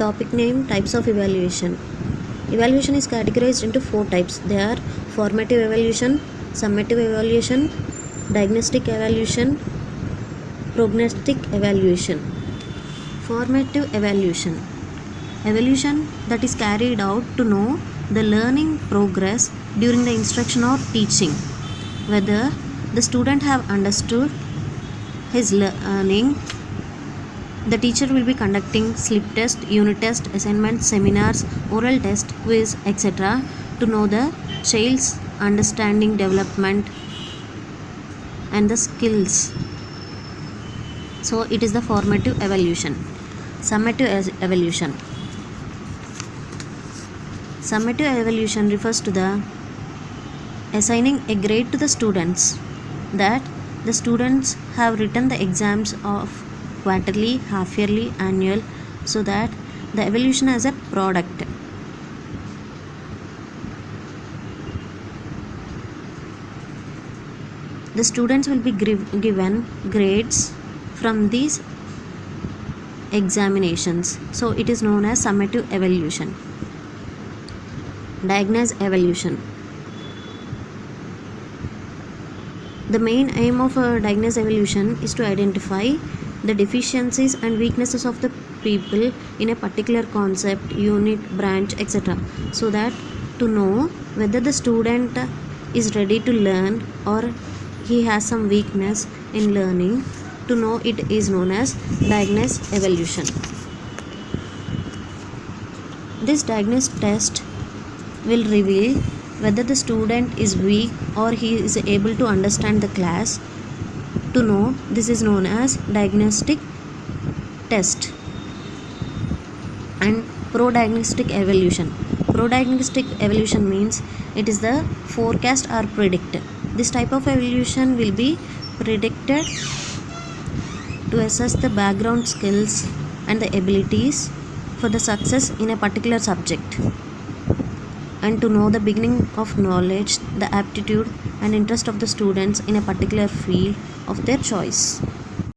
Topic name: Types of evaluation. Evaluation is categorized into 4 types. They are formative evaluation, summative evaluation, diagnostic evaluation, prognostic evaluation. Formative evaluation: evaluation that is carried out to know the learning progress during the instruction or teaching, whether the student have understood his learning. The teacher will be conducting slip test, unit test, assignments, seminars, oral test, quiz, etc. to know the child's understanding, development and the skills. So it is the formative evaluation. Summative evaluation. Summative evaluation refers to the assigning a grade to the students that the students have written the exams of quarterly, half yearly, annual, so that the evaluation as a product. The students will be given grades from these examinations, so it is known as summative evaluation. Diagnosis evaluation. The main aim of a diagnosis evaluation is to identify the deficiencies and weaknesses of the people in a particular concept, unit, branch, etc. so that to know whether the student is ready to learn or he has some weakness in learning. To know it is known as diagnosis evaluation. This diagnosis test will reveal whether the student is weak or he is able to understand the class. To know, this is known as diagnostic test. And pro-diagnostic evaluation. Pro-diagnostic evaluation means it is the forecast or predict. This type of evaluation will be predicted to assess the background skills and the abilities for the success in a particular subject, and to know the beginning of knowledge, the aptitude and interest of the students in a particular field of their choice.